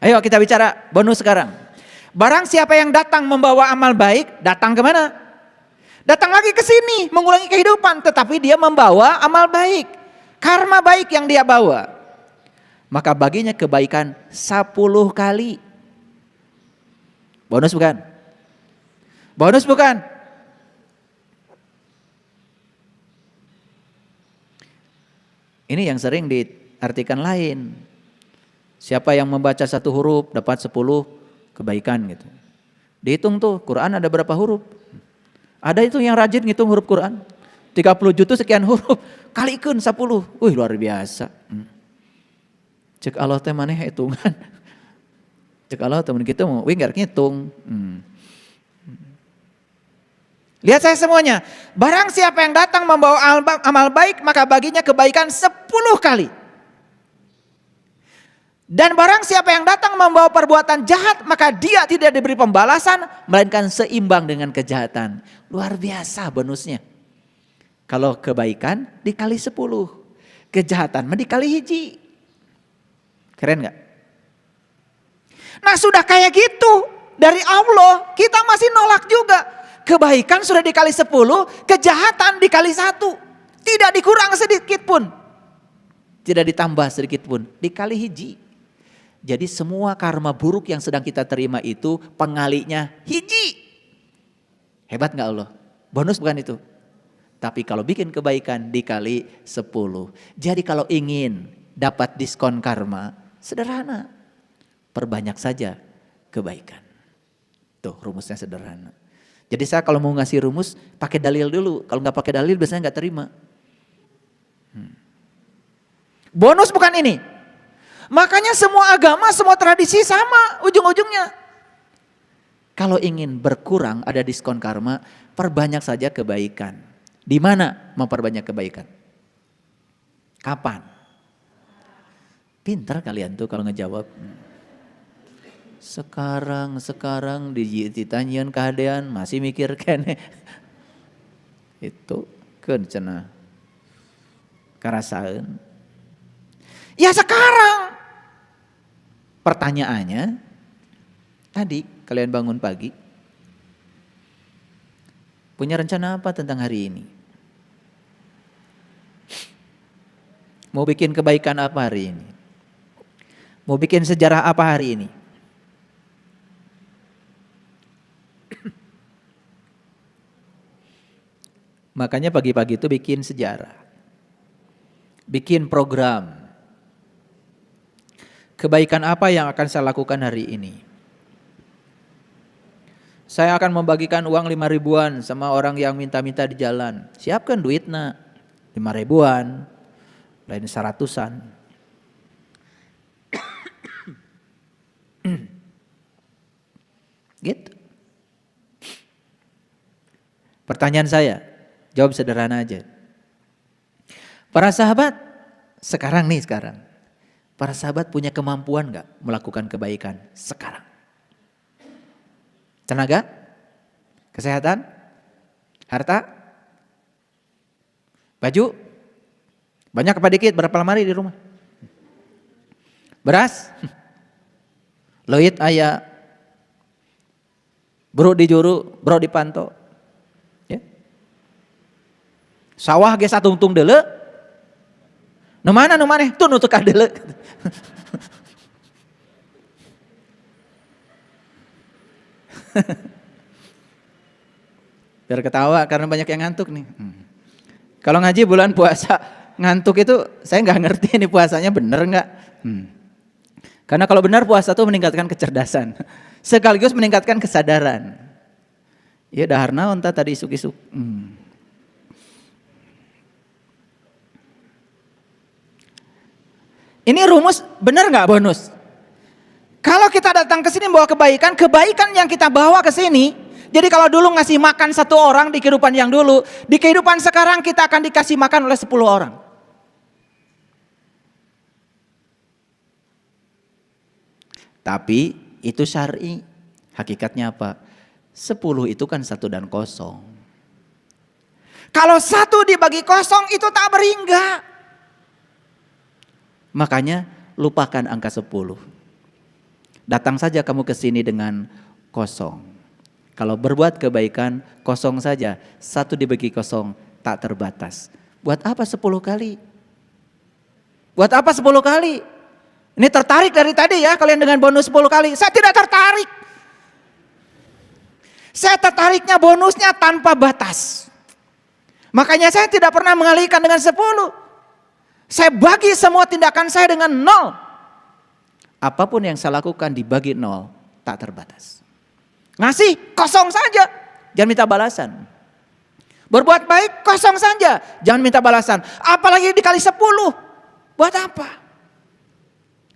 Ayo kita bicara bonus sekarang. Barang siapa yang datang membawa amal baik, datang kemana? Datang lagi ke sini, mengulangi kehidupan, tetapi dia membawa amal baik. Karma baik yang dia bawa. Maka baginya kebaikan 10 kali. Bonus bukan? Bonus bukan? Ini yang sering diartikan lain. Siapa yang membaca 1 huruf dapat 10 kebaikan gitu. Dihitung tuh, Quran ada berapa huruf? Ada itu yang rajin ngitung huruf Quran. 30 juta sekian huruf, kalikan 10. Wih, luar biasa. Cek Allah teh maneh hitungan. Cek Allah temen kita mau wingar ngitung. Lihat saya semuanya. Barang siapa yang datang membawa amal baik, maka baginya kebaikan 10 kali. Dan barang siapa yang datang membawa perbuatan jahat, maka dia tidak diberi pembalasan, melainkan seimbang dengan kejahatan. Luar biasa bonusnya. Kalau kebaikan dikali 10, kejahatan dikali 1. Keren gak? Nah sudah kayak gitu, dari Allah kita masih nolak juga. Kebaikan sudah dikali 10, kejahatan dikali 1. Tidak dikurang sedikit pun. Tidak ditambah sedikit pun, dikali 1. Jadi semua karma buruk yang sedang kita terima itu pengalinya 1. Hebat gak Allah? Bonus bukan itu? Tapi kalau bikin kebaikan dikali 10. Jadi kalau ingin dapat diskon karma, sederhana. Perbanyak saja kebaikan. Tuh rumusnya sederhana. Jadi saya kalau mau ngasih rumus pakai dalil dulu. Kalau nggak pakai dalil biasanya nggak terima. Bonus bukan ini. Makanya semua agama, semua tradisi sama ujung-ujungnya. Kalau ingin berkurang ada diskon karma, perbanyak saja kebaikan. Di mana memperbanyak kebaikan? Kapan? Pintar kalian tuh kalau ngejawab. Sekarang ditanyain keadaan masih mikir kene. Itu kan cenah karasaan. Ya sekarang. Pertanyaannya, tadi kalian bangun pagi, punya rencana apa tentang hari ini? Mau bikin kebaikan apa hari ini? Mau bikin sejarah apa hari ini? Makanya pagi-pagi itu bikin sejarah. Bikin program. Kebaikan apa yang akan saya lakukan hari ini? Saya akan membagikan uang 5 ribuan sama orang yang minta-minta di jalan. Siapkan duitnya 5 ribuan, lain 100-an. Gitu. Pertanyaan saya, jawab sederhana aja. Para sahabat, sekarang. Para sahabat punya kemampuan gak melakukan kebaikan sekarang? Tenaga? Kesehatan? Harta? Baju? Banyak apa dikit? Berapa lemari di rumah? Beras? Loit aya? Bro di juru? Bro di panto? Ya? Sawah ge satungtung deuleu? Nu mana? Tuh nu teu kadeuleu. Biar ketawa karena banyak yang ngantuk nih. Kalau ngaji bulan puasa ngantuk itu saya nggak ngerti ini puasanya bener nggak. Karena kalau benar puasa tuh meningkatkan kecerdasan, sekaligus meningkatkan kesadaran. Ya dahar naon tadi isuk-isuk. Ini rumus benar nggak bonus? Kalau kita datang ke sini bawa kebaikan yang kita bawa ke sini. Jadi kalau dulu ngasih makan 1 orang di kehidupan yang dulu, di kehidupan sekarang kita akan dikasih makan oleh 10 orang. Tapi itu syar'i. Hakikatnya apa? 10 itu kan 1 dan kosong. Kalau 1 dibagi kosong itu tak berhingga. Makanya lupakan angka 10. Datang saja kamu ke sini dengan kosong. Kalau berbuat kebaikan, kosong saja. 1 dibagi kosong, tak terbatas. Buat apa 10 kali? Buat apa 10 kali? Ini tertarik dari tadi ya kalian dengan bonus 10 kali. Saya tidak tertarik. Saya tertariknya bonusnya tanpa batas. Makanya saya tidak pernah mengalihkan dengan 10. Saya bagi semua tindakan saya dengan 0. Apapun yang saya lakukan dibagi 0, tak terbatas. Ngasih kosong saja, jangan minta balasan. Berbuat baik kosong saja, jangan minta balasan. Apalagi dikali 10, buat apa?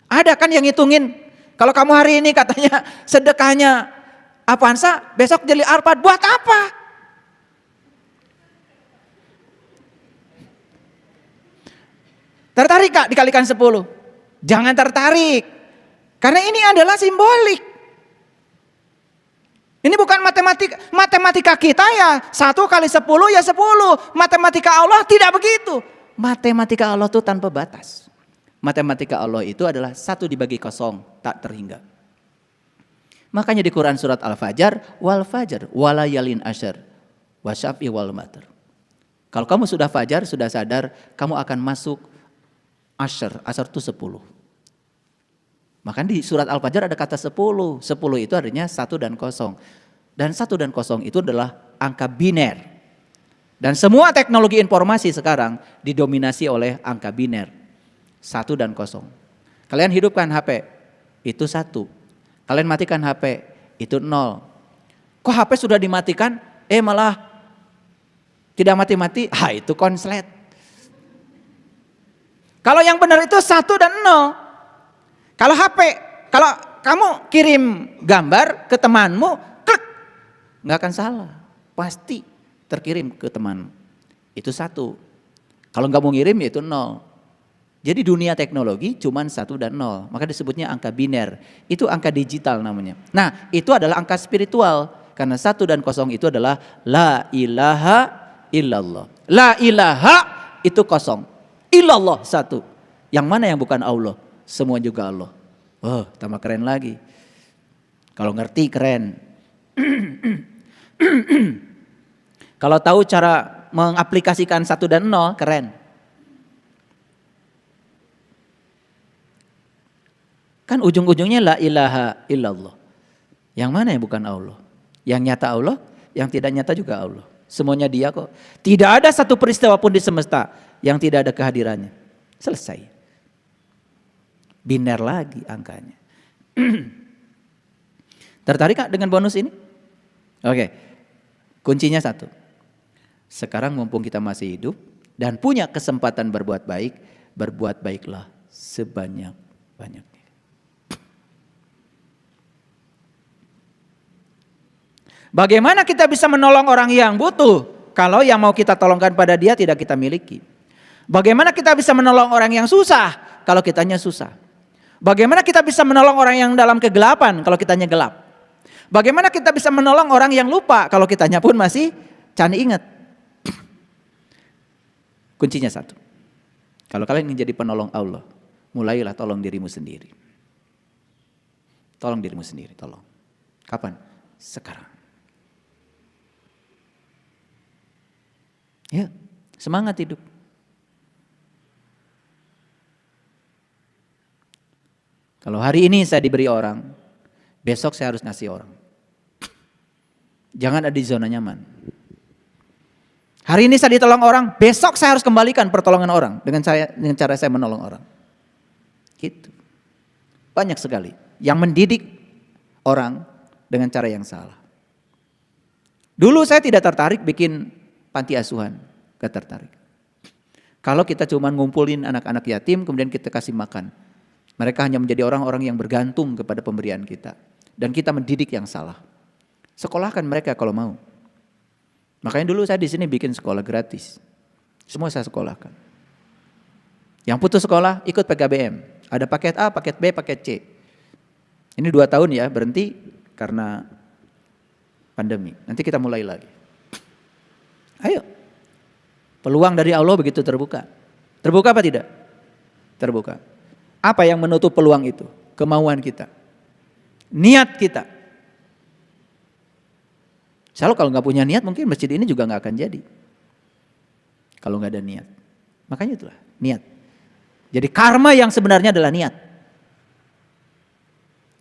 Ada kan yang ngitungin, kalau kamu hari ini katanya sedekahnya Avanza, besok jadi Alphard, buat apa? Tertarik Kak dikalikan 10? Jangan tertarik. Karena ini adalah simbolik. Ini bukan matematika kita ya. 1 kali 10 ya 10. Matematika Allah tidak begitu. Matematika Allah itu tanpa batas. Matematika Allah itu adalah 1 dibagi kosong, tak terhingga. Makanya di Quran surat Al-Fajr, wal fajar, walayalin asyar, wasyafi wal matar. Kalau kamu sudah fajar, sudah sadar, kamu akan masuk asyar itu 10. Maka di surat Al-Fajr ada kata 10. 10 itu artinya 1 dan 0. Dan 1 dan 0 itu adalah angka biner. Dan semua teknologi informasi sekarang didominasi oleh angka biner. 1 dan 0. Kalian hidupkan HP, itu 1. Kalian matikan HP, itu 0. Kok HP sudah dimatikan, malah tidak mati-mati? Itu konslet. Kalau yang benar itu 1 dan 0. Kalau HP, kalau kamu kirim gambar ke temanmu, klik, nggak akan salah, pasti terkirim ke teman. Itu 1. Kalau nggak mau ngirim ya itu 0. Jadi dunia teknologi cuman 1 dan 0, maka disebutnya angka biner. Itu angka digital namanya. Nah itu adalah angka spiritual, karena 1 dan 0 itu adalah la ilaha illallah. La ilaha itu 0, illallah 1. Yang mana yang bukan Allah? Semua juga Allah. Oh, tambah keren lagi. Kalau ngerti keren. Kalau tahu cara mengaplikasikan 1 dan 0, keren. Kan ujung-ujungnya la ilaha illallah. Yang mana yang bukan Allah? Yang nyata Allah, yang tidak nyata juga Allah. Semuanya Dia kok. Tidak ada satu peristiwa pun di semesta yang tidak ada kehadirannya. Selesai. Biner lagi angkanya. Tertarik Kak dengan bonus ini? Oke. Kuncinya 1. Sekarang mumpung kita masih hidup dan punya kesempatan berbuat baik, berbuat baiklah sebanyak-banyaknya. Bagaimana kita bisa menolong orang yang butuh kalau yang mau kita tolongkan pada dia tidak kita miliki? Bagaimana kita bisa menolong orang yang susah kalau kitanya susah? Bagaimana kita bisa menolong orang yang dalam kegelapan kalau kitanya gelap? Bagaimana kita bisa menolong orang yang lupa kalau kitanya pun masih cani ingat? Kuncinya 1. Kalau kalian ingin jadi penolong Allah, mulailah tolong dirimu sendiri. Tolong dirimu sendiri, tolong. Kapan? Sekarang. Ya, semangat hidup. Kalau hari ini saya diberi orang, besok saya harus ngasih orang. Jangan ada di zona nyaman. Hari ini saya ditolong orang, besok saya harus kembalikan pertolongan orang dengan cara saya menolong orang. Gitu. Banyak sekali yang mendidik orang dengan cara yang salah. Dulu saya tidak tertarik bikin panti asuhan, gak tertarik. Kalau kita cuma ngumpulin anak-anak yatim kemudian kita kasih makan. Mereka hanya menjadi orang-orang yang bergantung kepada pemberian kita. Dan kita mendidik yang salah. Sekolahkan mereka kalau mau. Makanya dulu saya di sini bikin sekolah gratis. Semua saya sekolahkan. Yang putus sekolah ikut PKBM. Ada paket A, paket B, paket C. Ini 2 tahun ya berhenti karena pandemi. Nanti kita mulai lagi. Ayo. Peluang dari Allah begitu terbuka. Terbuka apa tidak? Terbuka. Apa yang menutup peluang itu? Kemauan kita. Niat kita. Selalu kalau nggak punya niat mungkin masjid ini juga nggak akan jadi. Kalau nggak ada niat. Makanya itulah niat. Jadi karma yang sebenarnya adalah niat.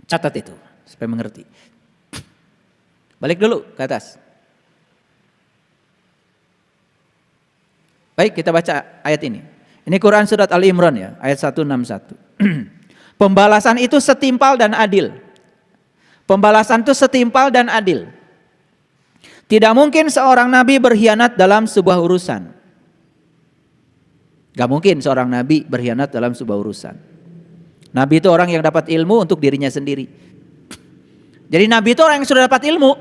Catat itu supaya mengerti. Balik dulu ke atas. Baik, kita baca ayat ini. Ini Quran surat Ali Imran ya, ayat 161. Pembalasan itu setimpal dan adil. Pembalasan itu setimpal dan adil. Tidak mungkin seorang nabi berkhianat dalam sebuah urusan. Gak mungkin seorang nabi berkhianat dalam sebuah urusan. Nabi itu orang yang dapat ilmu untuk dirinya sendiri. Jadi nabi itu orang yang sudah dapat ilmu,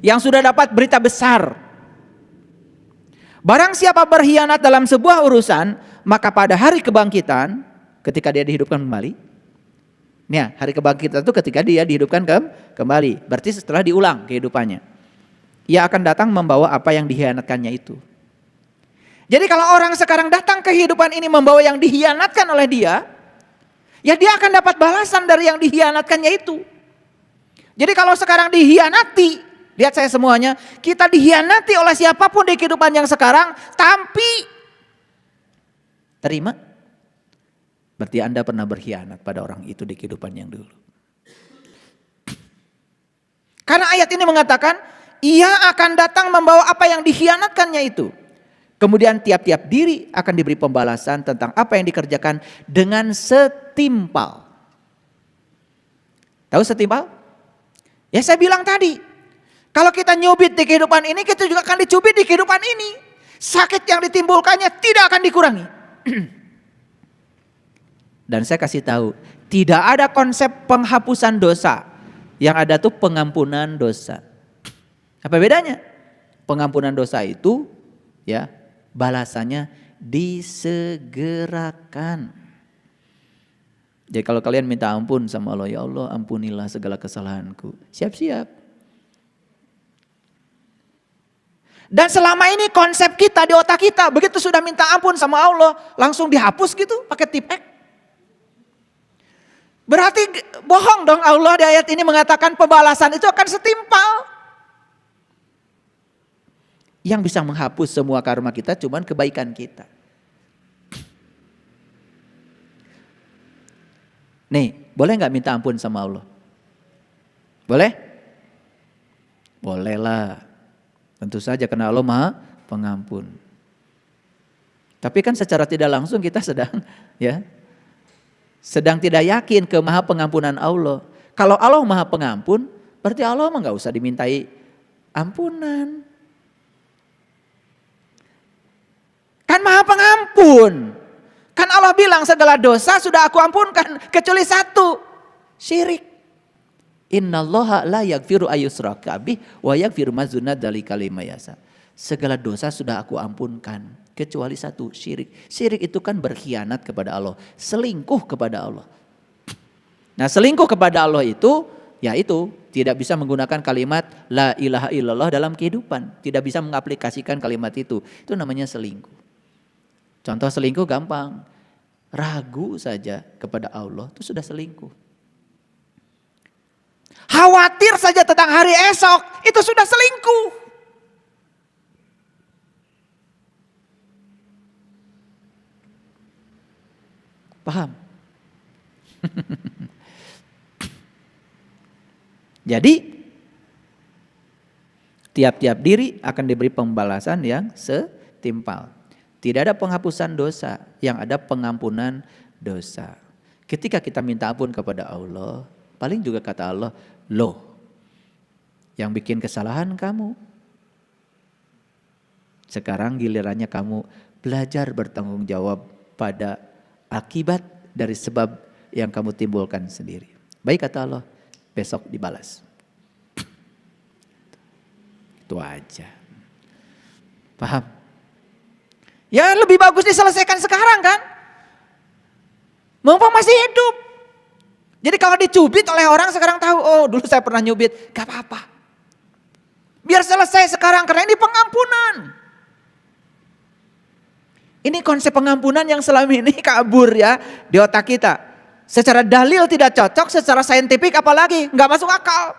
yang sudah dapat berita besar. Barang siapa berkhianat dalam sebuah urusan, maka pada hari kebangkitan, ketika dia dihidupkan kembali, nih hari kebangkitan itu ketika dia dihidupkan kembali, berarti setelah diulang kehidupannya, ia akan datang membawa apa yang dikhianatkannya itu. Jadi kalau orang sekarang datang ke kehidupan ini membawa yang dikhianatkan oleh dia, ya dia akan dapat balasan dari yang dikhianatkannya itu. Jadi kalau sekarang dikhianati, lihat saya semuanya, kita dikhianati oleh siapapun di kehidupan yang sekarang, tapi terima. Berarti Anda pernah berkhianat pada orang itu di kehidupan yang dulu. Karena ayat ini mengatakan, ia akan datang membawa apa yang dikhianatkannya itu. Kemudian tiap-tiap diri akan diberi pembalasan tentang apa yang dikerjakan dengan setimpal. Tahu setimpal? Ya saya bilang tadi, kalau kita nyubit di kehidupan ini, kita juga akan dicubit di kehidupan ini. Sakit yang ditimbulkannya tidak akan dikurangi. Dan saya kasih tahu, tidak ada konsep penghapusan dosa. Yang ada tuh pengampunan dosa. Apa bedanya? Pengampunan dosa itu ya balasannya disegerakan. Jadi kalau kalian minta ampun sama Allah, ya Allah ampunilah segala kesalahanku. Siap-siap. Dan selama ini konsep kita di otak kita, begitu sudah minta ampun sama Allah, langsung dihapus gitu pakai tipek. Berarti bohong dong, Allah di ayat ini mengatakan pembalasan itu akan setimpal. Yang bisa menghapus semua karma kita cuman kebaikan kita. Nih, boleh nggak minta ampun sama Allah? Boleh? Boleh lah. Tentu saja karena Allah Maha Pengampun. Tapi kan secara tidak langsung kita sedang tidak yakin ke Maha Pengampunan Allah. Kalau Allah Maha Pengampun, berarti Allah mah nggak usah dimintai ampunan. Kan Maha Pengampun. Kan Allah bilang segala dosa sudah aku ampunkan kecuali satu, syirik. Innallaha la yaghfiru ayyushraka bih wa yaghfiru ma duna dzalika liman yasha. Segala dosa sudah aku ampunkan kecuali satu, syirik. Syirik itu kan berkhianat kepada Allah, selingkuh kepada Allah. Nah, selingkuh kepada Allah itu yaitu tidak bisa menggunakan kalimat la ilaha illallah dalam kehidupan, tidak bisa mengaplikasikan kalimat itu. Itu namanya selingkuh. Contoh selingkuh gampang, ragu saja kepada Allah itu sudah selingkuh. Khawatir saja tentang hari esok itu sudah selingkuh. Paham? Jadi tiap-tiap diri akan diberi pembalasan yang setimpal. Tidak ada penghapusan dosa, yang ada pengampunan dosa. Ketika kita minta ampun kepada Allah, paling juga kata Allah, loh, yang bikin kesalahan kamu. Sekarang gilirannya kamu belajar bertanggung jawab pada akibat dari sebab yang kamu timbulkan sendiri. Baik kata Allah, besok dibalas. Itu aja. Paham? Ya lebih bagus diselesaikan sekarang kan. Mumpung masih hidup. Jadi kalau dicubit oleh orang sekarang tahu, oh dulu saya pernah nyubit, gak apa-apa. Biar selesai sekarang karena ini pengampunan. Ini konsep pengampunan yang selama ini kabur ya di otak kita. Secara dalil tidak cocok, secara saintifik apalagi nggak masuk akal.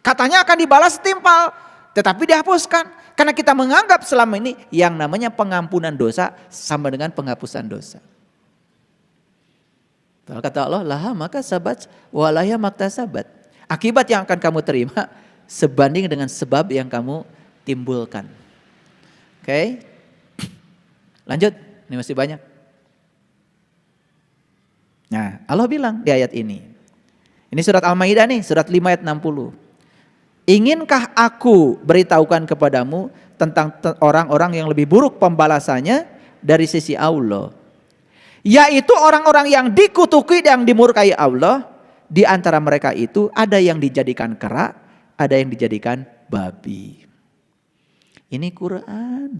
Katanya akan dibalas setimpal, tetapi dihapuskan. Karena kita menganggap selama ini yang namanya pengampunan dosa sama dengan penghapusan dosa. Kata Allah, laha maka sabat, walaya makta sabat. Akibat yang akan kamu terima sebanding dengan sebab yang kamu timbulkan. Oke. Lanjut, ini masih banyak. Nah, Allah bilang di ayat ini. Ini surat Al-Maidah nih, surat 5 ayat 60. Inginkah aku beritahukan kepadamu tentang orang-orang yang lebih buruk pembalasannya dari sisi Allah? Yaitu orang-orang yang dikutuki dan dimurkai Allah. Di antara mereka itu ada yang dijadikan kera, ada yang dijadikan babi. Ini Quran.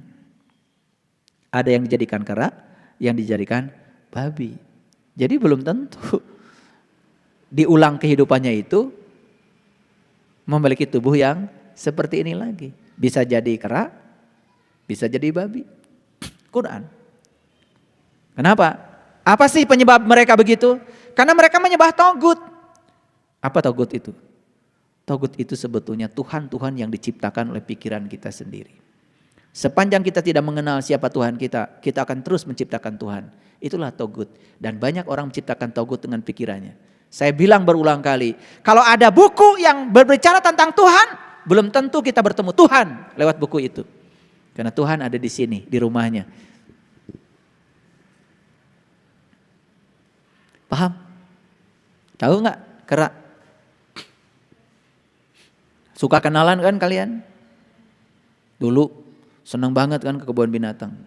Ada yang dijadikan kera, yang dijadikan babi. Jadi belum tentu diulang kehidupannya itu memiliki tubuh yang seperti ini lagi. Bisa jadi kera, bisa jadi babi. Quran. Kenapa? Apa sih penyebab mereka begitu? Karena mereka menyembah togut. Apa togut itu? Togut itu sebetulnya Tuhan-Tuhan yang diciptakan oleh pikiran kita sendiri. Sepanjang kita tidak mengenal siapa Tuhan kita, kita akan terus menciptakan Tuhan. Itulah togut. Dan banyak orang menciptakan togut dengan pikirannya. Saya bilang berulang kali, kalau ada buku yang berbicara tentang Tuhan, belum tentu kita bertemu Tuhan lewat buku itu. Karena Tuhan ada di sini, di rumahnya. Paham? Tahu nggak kera? Suka kenalan kan kalian? Dulu senang banget kan ke kebun binatang.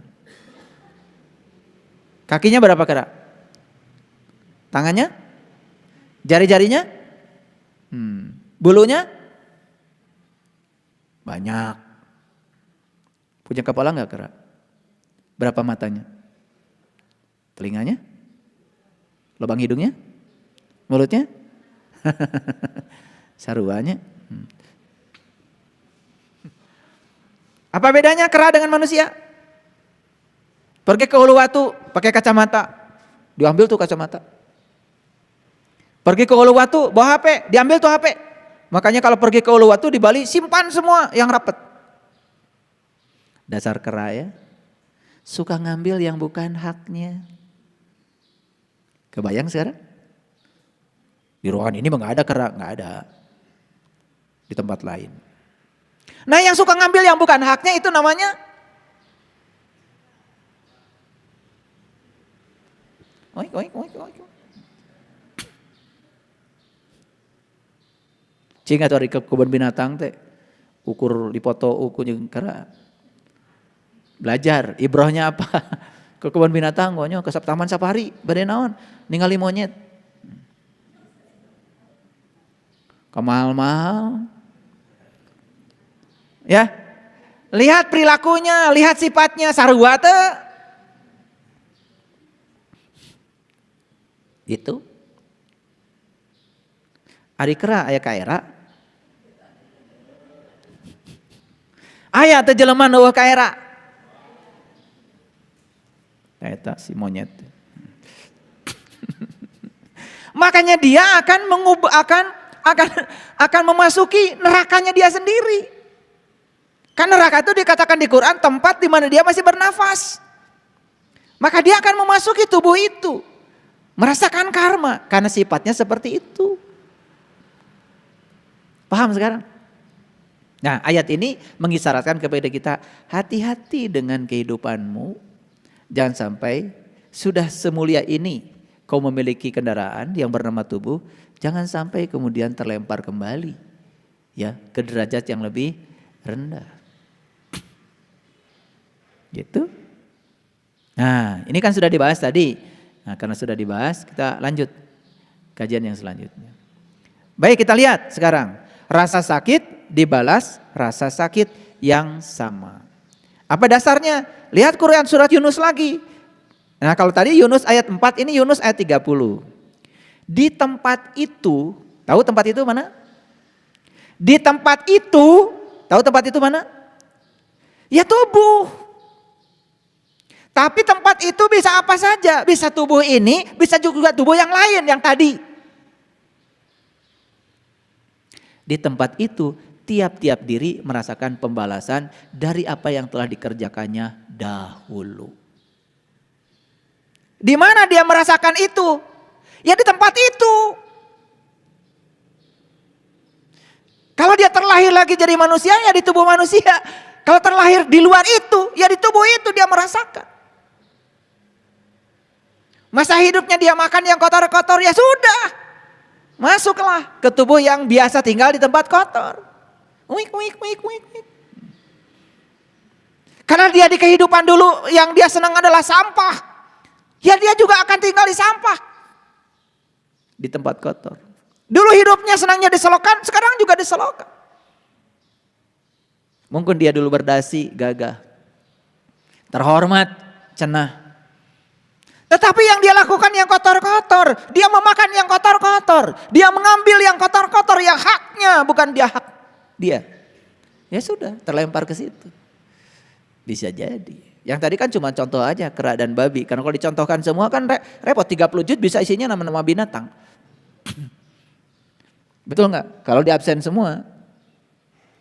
Kakinya berapa kera? Tangannya? Jari-jarinya? Bulunya? Banyak. Punya kepala nggak kera? Berapa matanya? Telinganya? Lubang hidungnya? Mulutnya? Saruannya? Apa bedanya kera dengan manusia? Pergi ke Uluwatu pakai kacamata, diambil tuh kacamata. Pergi ke Uluwatu bawa HP, diambil tuh HP. Makanya kalau pergi ke Uluwatu di Bali simpan semua yang rapat. Dasar kera ya, suka ngambil yang bukan haknya. Kebayang sekarang? Di ruangan ini mah nggak ada kera, nggak ada. Di tempat lain. Nah yang suka ngambil yang bukan haknya itu namanya oik, oik, oik, oik. Cing atau di kebun binatang teh ukur dipoto ukur jeung kera. Belajar ibrohnya apa? Ke kebun binatang gonya ke taman safari bade naon? Ningali monyet. Kamahal-mahal. Ya, lihat perilakunya, lihat sifatnya, sarua teh. Itu. Ari kera aya kaera. Aya teh jelema nu kaera. Eta si monyet. Makanya dia akan memasuki nerakanya dia sendiri. Kan neraka itu dikatakan di Quran tempat di mana dia masih bernafas. Maka dia akan memasuki tubuh itu. Merasakan karma karena sifatnya seperti itu. Paham sekarang? Nah, ayat ini mengisyaratkan kepada kita hati-hati dengan kehidupanmu. Jangan sampai sudah semulia ini kau memiliki kendaraan yang bernama tubuh, jangan sampai kemudian terlempar kembali ya ke derajat yang lebih rendah. Gitu. Nah, ini kan sudah dibahas tadi. Nah, karena sudah dibahas, kita lanjut kajian yang selanjutnya. Baik, kita lihat sekarang. Rasa sakit dibalas rasa sakit yang sama. Apa dasarnya? Lihat Quran surat Yunus lagi. Nah, kalau tadi Yunus ayat 4, ini Yunus ayat 30. Di tempat itu, tahu tempat itu mana? Di tempat itu, tahu tempat itu mana? Ya tubuh. Tapi tempat itu bisa apa saja, bisa tubuh ini, bisa juga tubuh yang lain yang tadi. Di tempat itu tiap-tiap diri merasakan pembalasan dari apa yang telah dikerjakannya dahulu. Di mana dia merasakan itu? Ya di tempat itu. Kalau dia terlahir lagi jadi manusia, ya di tubuh manusia. Kalau terlahir di luar itu, ya di tubuh itu dia merasakan. Masa hidupnya dia makan yang kotor-kotor, ya sudah. Masuklah ke tubuh yang biasa tinggal di tempat kotor. Wik, wik, wik, wik, wik. Karena dia di kehidupan dulu yang dia senang adalah sampah. Ya dia juga akan tinggal di sampah. Di tempat kotor. Dulu hidupnya senangnya diselokan, sekarang juga diselokan. Mungkin dia dulu berdasi, gagah. Terhormat, cenah. Tetapi yang dia lakukan yang kotor-kotor. Dia memakan yang kotor-kotor. Dia mengambil yang kotor-kotor yang haknya. Bukan dia hak dia. Ya sudah terlempar ke situ. Bisa jadi. Yang tadi kan cuma contoh aja kera dan babi. Karena kalau dicontohkan semua kan repot. 30 juz bisa isinya nama-nama binatang. Betul nggak? Kalau di absen semua.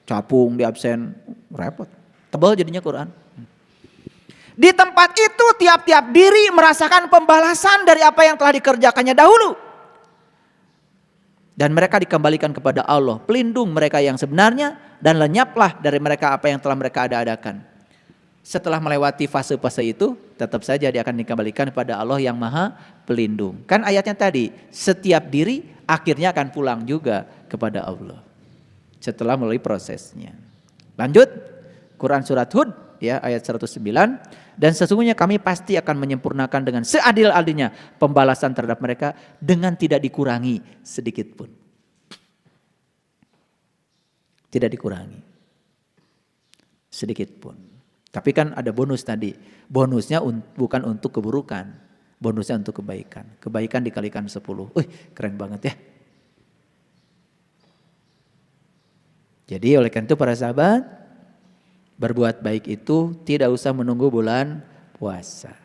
Capung di absen repot. Tebal jadinya Quran. Di tempat itu tiap-tiap diri merasakan pembalasan dari apa yang telah dikerjakannya dahulu. Dan mereka dikembalikan kepada Allah. Pelindung mereka yang sebenarnya dan lenyaplah dari mereka apa yang telah mereka ada-adakan. Setelah melewati fase-fase itu tetap saja dia akan dikembalikan kepada Allah yang maha pelindung. Kan ayatnya tadi setiap diri akhirnya akan pulang juga kepada Allah. Setelah melalui prosesnya. Lanjut Quran surat Hud ya ayat 109. Dan sesungguhnya kami pasti akan menyempurnakan dengan seadil-adilnya pembalasan terhadap mereka dengan tidak dikurangi sedikit pun. Tidak dikurangi sedikit pun. Tapi kan ada bonus tadi. Bonusnya bukan untuk keburukan, bonusnya untuk kebaikan. Kebaikan dikalikan 10. Keren banget ya. Jadi oleh karena itu para sahabat, berbuat baik itu tidak usah menunggu bulan puasa.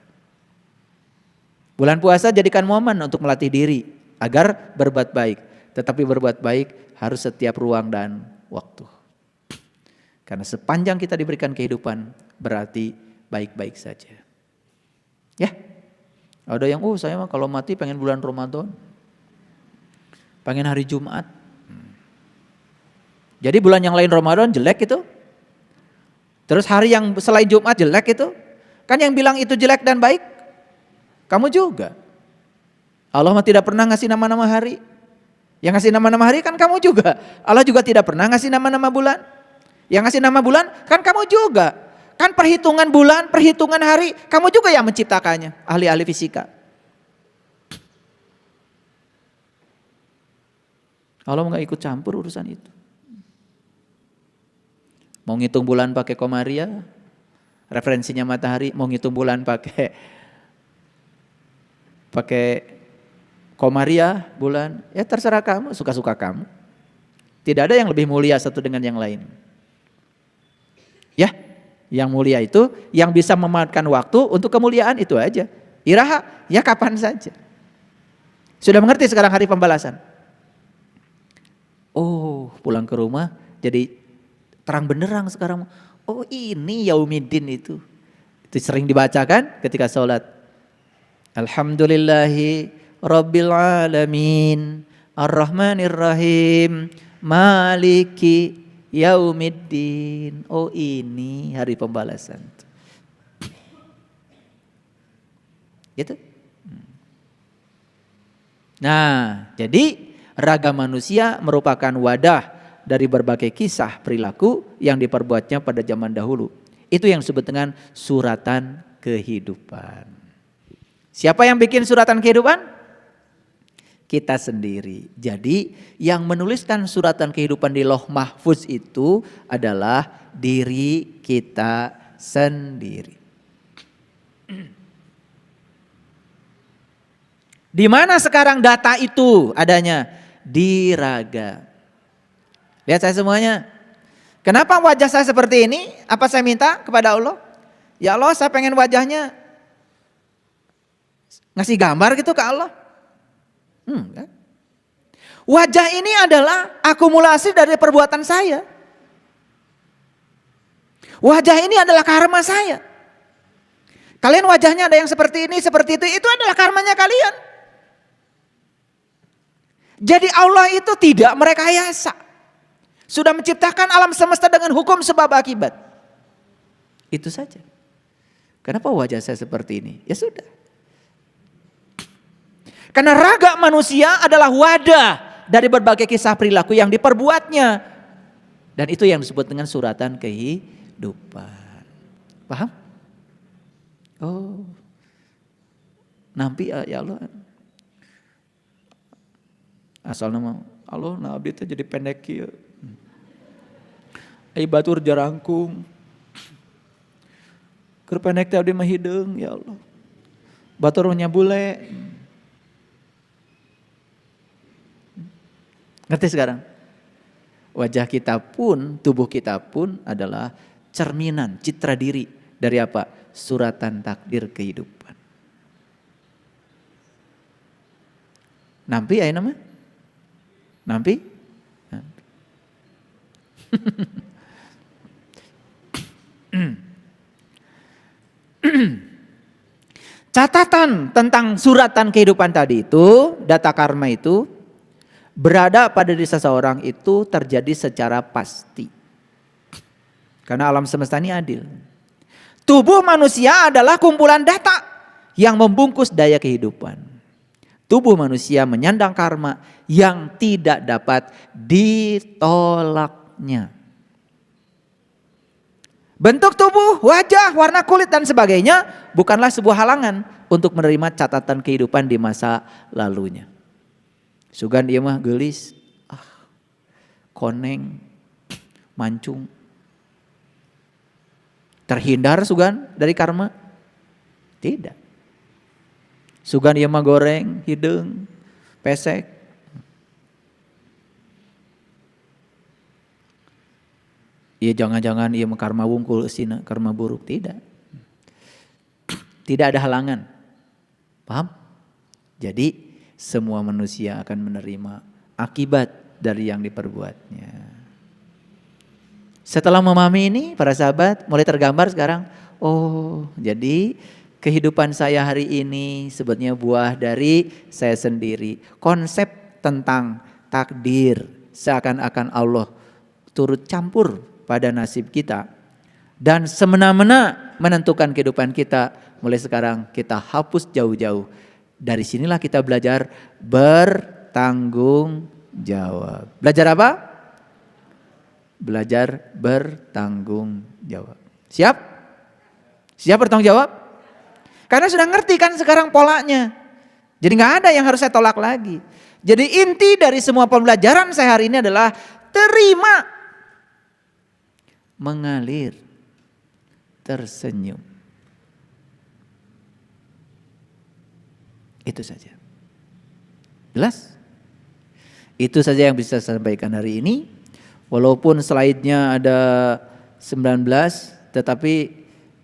Bulan puasa jadikan momen untuk melatih diri agar berbuat baik. Tetapi berbuat baik harus setiap ruang dan waktu. Karena sepanjang kita diberikan kehidupan berarti baik-baik saja. Ya. Ada yang saya mah kalau mati pengen bulan Ramadan. Pengen hari Jumat. Jadi bulan yang lain Ramadan jelek itu. Terus hari yang selain Jumat jelek itu. Kan yang bilang itu jelek dan baik kamu juga. Allah mah tidak pernah ngasih nama-nama hari. Yang ngasih nama-nama hari kan kamu juga. Allah juga tidak pernah ngasih nama-nama bulan. Yang ngasih nama bulan kan kamu juga. Kan perhitungan bulan, perhitungan hari kamu juga yang menciptakannya. Ahli-ahli fisika. Allah nggak ikut campur urusan itu. Mau ngitung bulan pakai komaria, referensinya matahari. Mau ngitung bulan pakai komaria bulan, ya terserah kamu, suka-suka kamu. Tidak ada yang lebih mulia satu dengan yang lain. Ya, yang mulia itu yang bisa memanfaatkan waktu untuk kemuliaan itu aja. Iraha, ya kapan saja. Sudah mengerti sekarang hari pembalasan? Oh, pulang ke rumah jadi terang benderang sekarang. Oh ini Yaumiddin itu. Itu sering dibacakan ketika sholat. Alhamdulillahi Rabbil alamin Ar-Rahmanir Rahim Maliki Yaumiddin. Oh ini hari pembalasan. Gitu. Nah, jadi ragam manusia merupakan wadah dari berbagai kisah perilaku yang diperbuatnya pada zaman dahulu. Itu yang disebut dengan suratan kehidupan. Siapa yang bikin suratan kehidupan? Kita sendiri. Jadi yang menuliskan suratan kehidupan di Lauh Mahfuz itu adalah diri kita sendiri. Di mana sekarang data itu adanya? Di raga. Lihat saya semuanya. Kenapa wajah saya seperti ini? Apa saya minta kepada Allah? Ya Allah, saya pengen wajahnya Ngasih gambar gitu ke Allah? Enggak. Wajah ini adalah akumulasi dari perbuatan saya. Wajah ini adalah karma saya. Kalian wajahnya ada yang seperti ini, seperti itu adalah karmanya kalian. Jadi Allah itu tidak merekayasa. Sudah menciptakan alam semesta dengan hukum sebab akibat. Itu saja. Kenapa wajah saya seperti ini? Ya sudah. Karena raga manusia adalah wadah dari berbagai kisah perilaku yang diperbuatnya. Dan itu yang disebut dengan suratan kehidupan. Paham? Oh. Nampi ya Allah. Asal nama Allah nabi itu jadi pendek ya. Ai batur jarangkung. Keur pendek teh abdi mah hideung ya Allah. Baturnya bule. Ngerti sekarang? Wajah kita pun, tubuh kita pun adalah cerminan, citra diri dari apa? Suratan takdir kehidupan. Nampi aya nama? Nampi? Nampi. Catatan tentang suratan kehidupan tadi itu, data karma itu berada pada diri seseorang itu terjadi secara pasti. Karena alam semesta ini adil. Tubuh manusia adalah kumpulan data yang membungkus daya kehidupan. Tubuh manusia menyandang karma yang tidak dapat ditolaknya. Bentuk tubuh, wajah, warna kulit dan sebagainya bukanlah sebuah halangan untuk menerima catatan kehidupan di masa lalunya. Sugan ieu mah geulis, koneng, mancung. Terhindar sugan dari karma? Tidak. Sugan ieu mah goreng, hideung, pesek. Ya jangan-jangan ia karma wungkul sina, karma buruk. Tidak. Tidak ada halangan. Paham? Jadi semua manusia akan menerima akibat dari yang diperbuatnya. Setelah memahami ini para sahabat mulai tergambar sekarang. Oh jadi kehidupan saya hari ini sebetulnya buah dari saya sendiri. Konsep tentang takdir seakan-akan Allah turut campur pada nasib kita dan semena-mena menentukan kehidupan kita. Mulai sekarang kita hapus jauh-jauh. Dari sinilah kita belajar bertanggung jawab. Belajar apa? Belajar bertanggung jawab. Siap? Siap bertanggung jawab? Karena sudah ngerti kan sekarang polanya. Jadi gak ada yang harus saya tolak lagi. Jadi inti dari semua pembelajaran saya hari ini adalah terima, mengalir, tersenyum. Itu saja. Jelas? Itu saja yang bisa saya sampaikan hari ini. Walaupun slide-nya ada 19, tetapi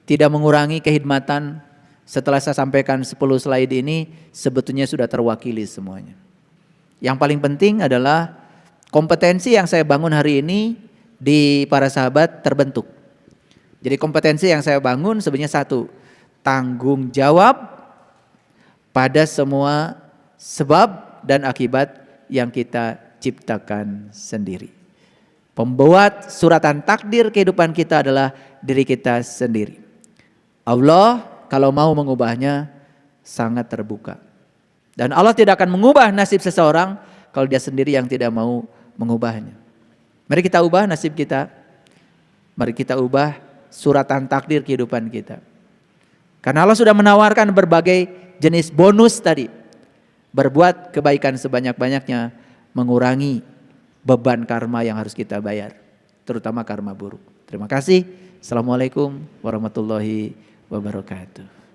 tidak mengurangi kehidmatan. Setelah saya sampaikan 10 slide ini, sebetulnya sudah terwakili semuanya. Yang paling penting adalah kompetensi yang saya bangun hari ini di para sahabat terbentuk. Jadi kompetensi yang saya bangun sebenarnya satu, tanggung jawab pada semua sebab dan akibat yang kita ciptakan sendiri. Pembuat suratan takdir kehidupan kita adalah diri kita sendiri. Allah kalau mau mengubahnya sangat terbuka. Dan Allah tidak akan mengubah nasib seseorang kalau dia sendiri yang tidak mau mengubahnya. Mari kita ubah nasib kita. Mari kita ubah suratan takdir kehidupan kita. Karena Allah sudah menawarkan berbagai jenis bonus tadi. Berbuat kebaikan sebanyak-banyaknya, mengurangi beban karma yang harus kita bayar. Terutama karma buruk. Terima kasih. Assalamualaikum warahmatullahi wabarakatuh.